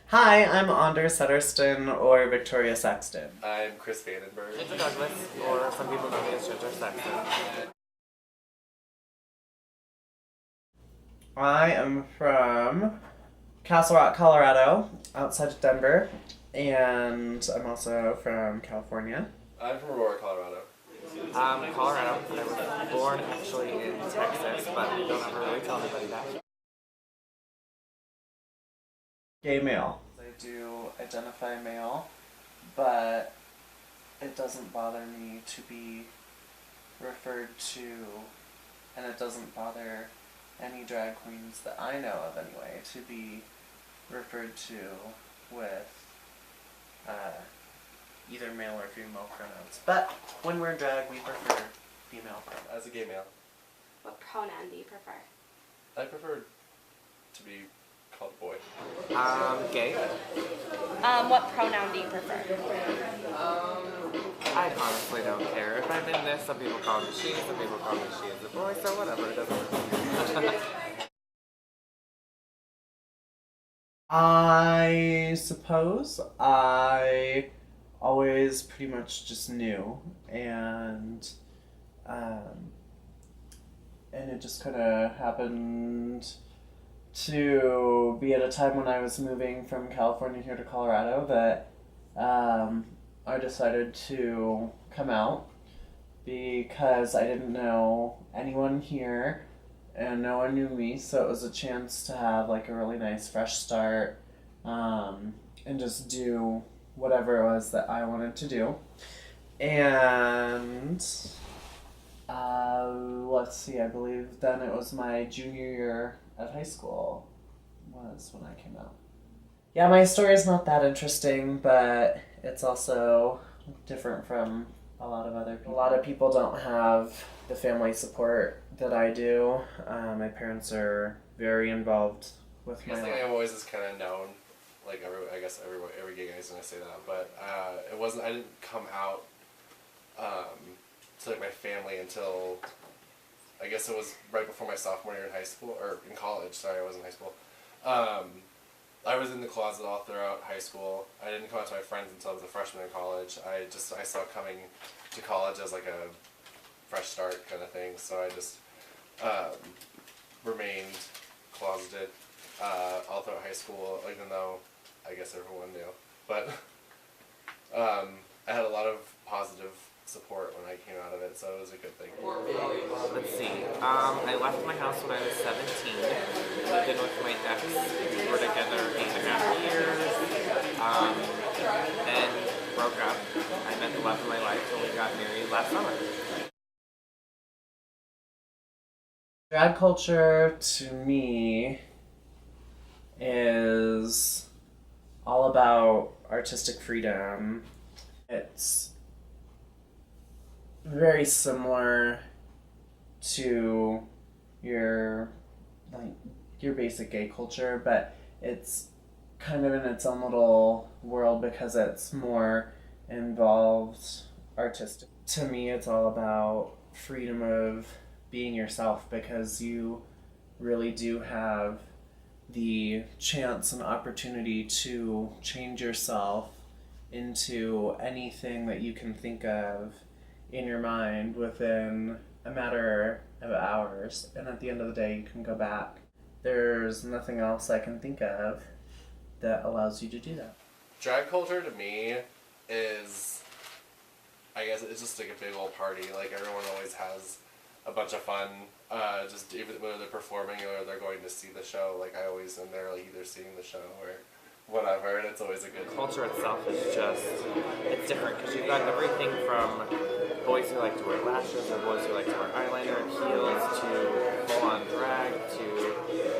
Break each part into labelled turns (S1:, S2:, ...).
S1: Hi, I'm Anders Sutterston or Victoria Sexton.
S2: I'm Chris Vandenberg.
S3: It's a Douglas, or some people know me as Ginger Sexton.
S1: I am from Castle Rock, Colorado, outside of Denver, and I'm also from California.
S2: I'm from Aurora, Colorado.
S3: Colorado. I was born actually in Texas, but I don't ever really tell anybody that.
S1: Gay male. I do identify male, but it doesn't bother me to be referred to, and it doesn't bother any drag queens that I know of anyway to be referred to with either male or female pronouns. But when we're in drag, we prefer female pronouns.
S2: As a gay male,
S4: What pronoun do you prefer?
S2: I prefer to be called a boy.
S3: Gay.
S4: What pronoun do you prefer?
S3: I honestly don't care. If I'm in this, some people call me she, some people call me she is a boy, so whatever, it doesn't matter.
S1: I suppose I always pretty much just knew, and it just kind of happened to be at a time when I was moving from California here to Colorado that I decided to come out because I didn't know anyone here and no one knew me, so it was a chance to have like a really nice fresh start and just do whatever it was that I wanted to do. And let's see, I believe then it was my junior year at high school was when I came out. Yeah, my story is not that interesting, but it's also different from a lot of other people. A lot of people don't have the family support that I do. My parents are very involved with
S2: I
S1: my
S2: guess
S1: life.
S2: I've always just kind of known, like every gay guy is gonna say that, but it wasn't. I didn't come out to like my family until I guess it was right before my sophomore year in high school or in college. Sorry, I was in high school. I was in the closet all throughout high school. I didn't come out to my friends until I was a freshman in college. I saw coming to college as like a fresh start kind of thing. So I just remained closeted all throughout high school, even though I guess everyone knew. But I had a lot of positive support when I came out of it, so it was a good thing.
S3: Let's see. I left my house when I was 17. Moved in with my ex. We were together 8.5 years. Then broke up. I met the love of my life and we got married last summer.
S1: Drag culture to me is all about artistic freedom. It's very similar to your basic gay culture, but it's kind of in its own little world because it's more involved artistic. To me, it's all about freedom of being yourself because you really do have the chance and opportunity to change yourself into anything that you can think of in your mind within a matter of hours, and at the end of the day you can go back. There's nothing else I can think of that allows you to do that.
S2: Drag culture to me is, I guess it's just like a big old party. Like everyone always has a bunch of fun. Just even whether they're performing or they're going to see the show. Like I always am there, like either seeing the show or whatever, and it's always a good.
S3: Culture itself is just, it's different because you've got everything from boys who like to wear lashes or boys who like to wear eyeliner and heels to full-on drag to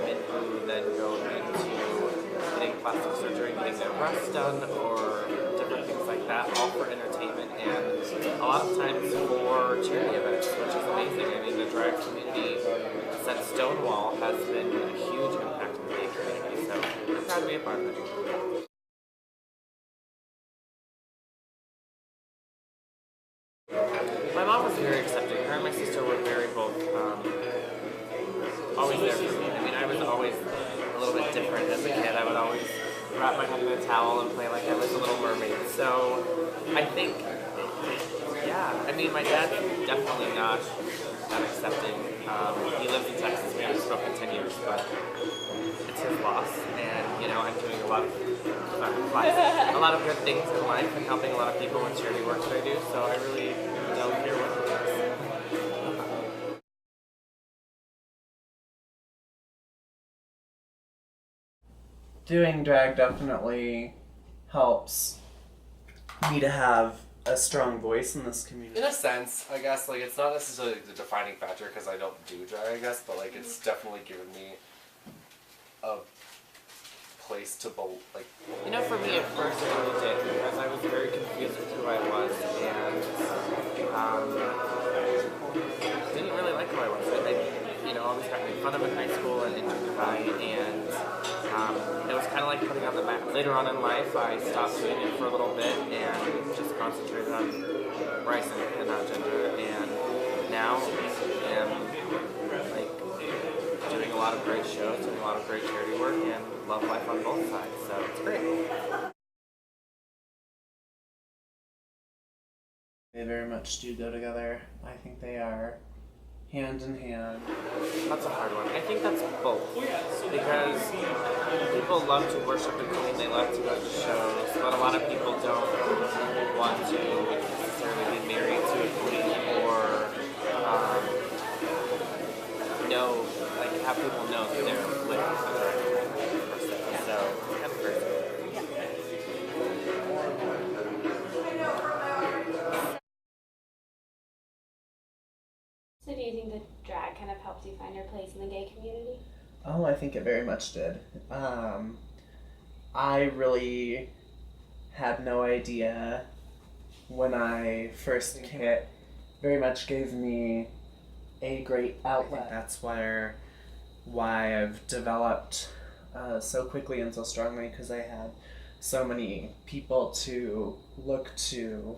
S3: men who then go into getting plastic surgery, getting their breasts done, or different things like that, all for entertainment and a lot of times for charity events, which is amazing. I mean, the drag community since Stonewall has been a huge impact in the gay community, so I'm proud to be a part of it. My mom was very accepting. Her and my sister were very both always there for me. I mean, I was always a little bit different as a kid. I would always wrap my head in a towel and play like I was a little mermaid. So I think, yeah, I mean, my dad's definitely not that accepting. He lives in Texas. We haven't spoken in 10 years, but it's his loss. And, you know, I'm doing a lot of good things in life and helping a lot of people with charity work that I do. So I really don't care what he does.
S1: Doing drag definitely helps me to have a strong voice in this community.
S2: In a sense, I guess, like, it's not necessarily the defining factor because I don't do drag, I guess, but, like, it's definitely given me a place to, like...
S3: You know, for me at first it really did, because I was very confused with who I was, and didn't really like who I was. I you know, always got made fun of in high school and in junior high, and it was kind of like putting on the map. Later on in life, I stopped doing it for a little bit and just concentrated on race and not gender, and now am like doing a lot of great shows, doing a lot of great charity work, and love life on both sides, so it's great.
S1: They very much do go together. I think they are hand in hand.
S3: That's a hard one. I think that's both. Because people love to worship the queen, they love to go to shows, but a lot of people don't want to necessarily be married to a queen or know, like have people know that they're with a person. So it's kind of crazy.
S4: So do you think that drag kind of helped you find your place in the gay community?
S1: Oh, I think it very much did. I really had no idea when I first came. It very much gave me a great outlet. That's why I've developed so quickly and so strongly, because I had so many people to look to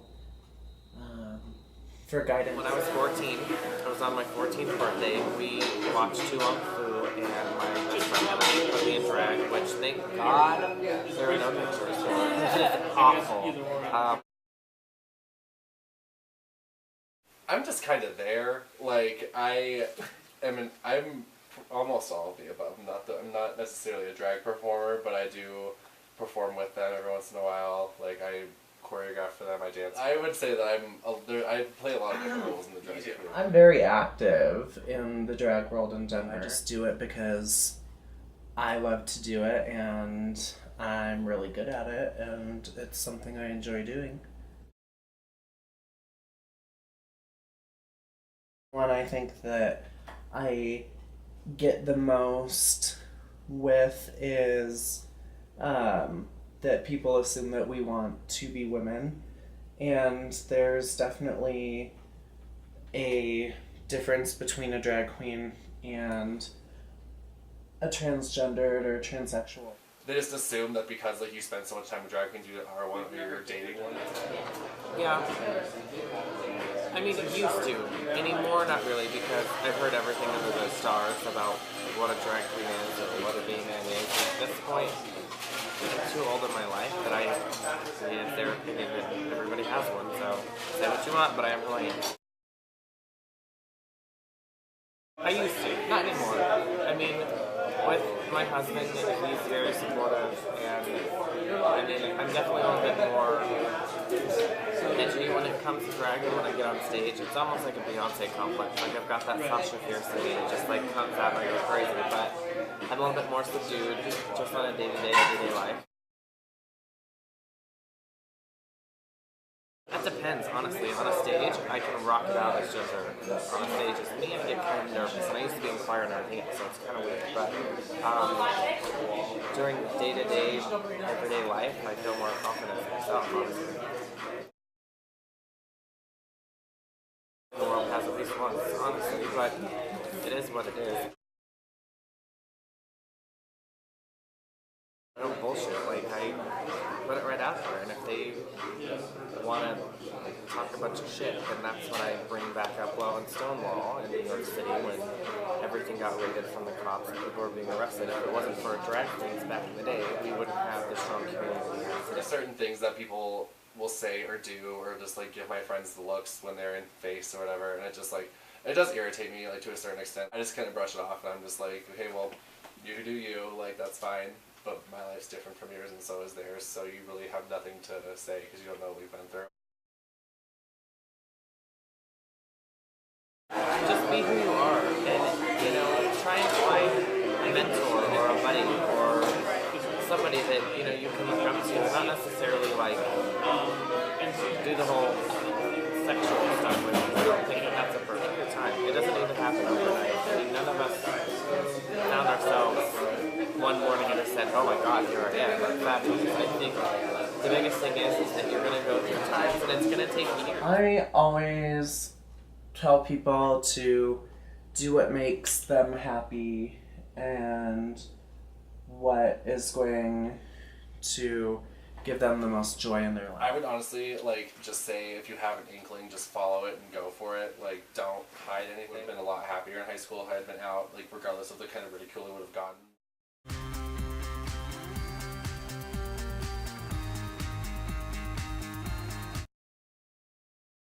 S1: for guidance.
S3: When I was 14, I was on my 14th birthday, we watched Tu Wong Fu, and my best friend Emily put me in drag, which thank God there are no pictures. It's awful.
S2: I'm just kind of there. Like, I'm almost all of the above. I'm not necessarily a drag performer, but I do perform with them every once in a while. Like, I choreograph for them, I dance. I would say that I play a lot of different roles in the drag community.
S1: I'm very active in the drag world in Denver. I just do it because I love to do it, and I'm really good at it, and it's something I enjoy doing. One I think that I get the most with is that people assume that we want to be women, and there's definitely a difference between a drag queen and a transgendered or transsexual.
S2: They just assume that because like you spend so much time with drag queens, you are one, you're dating one.
S3: Yeah. I mean, it used to. Anymore, not really, because I've heard everything under the stars about what a drag queen is or what a being is. At this point, I'm too old in my life that I need their opinion, and everybody has one, so say what you want, but I am who I am. I used to, not anymore. I mean, with my husband, he's very supportive, and I mean, I'm definitely a little bit more edgy when it comes to drag, and when I get on stage, it's almost like a Beyonce complex. Like, I've got that Sasha Fierce in me, it just like comes out and I go crazy, but I'm a little bit more subdued, just on a day-to-day, everyday life. That depends, honestly. On a stage, I can rock it out as Ginger. On a stage, it's me, I get kind of nervous, and I used to be in choir and everything else, so it's kind of weird, but during day-to-day, everyday life, I feel more confident in myself, honestly. The world has at least once, honestly, but it is what it is. I don't bullshit. Like, I put it right out there, and if they want to talk a bunch of shit, then that's when I bring back up, well, in Stonewall in New York City, when everything got raided from the cops and people were being arrested, if it wasn't for drag queens back in the day, we wouldn't have the strong community we have today.
S2: There's certain things that people will say or do, or just like give my friends the looks when they're in face or whatever, and it just like, it does irritate me, like, to a certain extent. I just kind of brush it off, and I'm just like, okay, well, you do you, like, that's fine, but my life's different from yours, and so is theirs, so you really have nothing to say, because you don't know what we've been through.
S3: Just be who you are, and, you know, try and find a mentor or a buddy or somebody that, you know, you can look up to, not necessarily, like, do the whole sexual stuff with you. I don't think that that's a perfect time. It doesn't even happen overnight. I mean, none of us found ourselves one morning and said, oh my god, here I am. Like, fabulous. I think the biggest thing is that you're going to go through times and it's going to take years.
S1: I always tell people to do what makes them happy and what is going to give them the most joy in their life.
S2: I would honestly, like, just say if you have an inkling, just follow it and go for it. Like, don't hide anything. I would have been a lot happier in high school if I had been out, like, regardless of the kind of ridicule I would have gotten.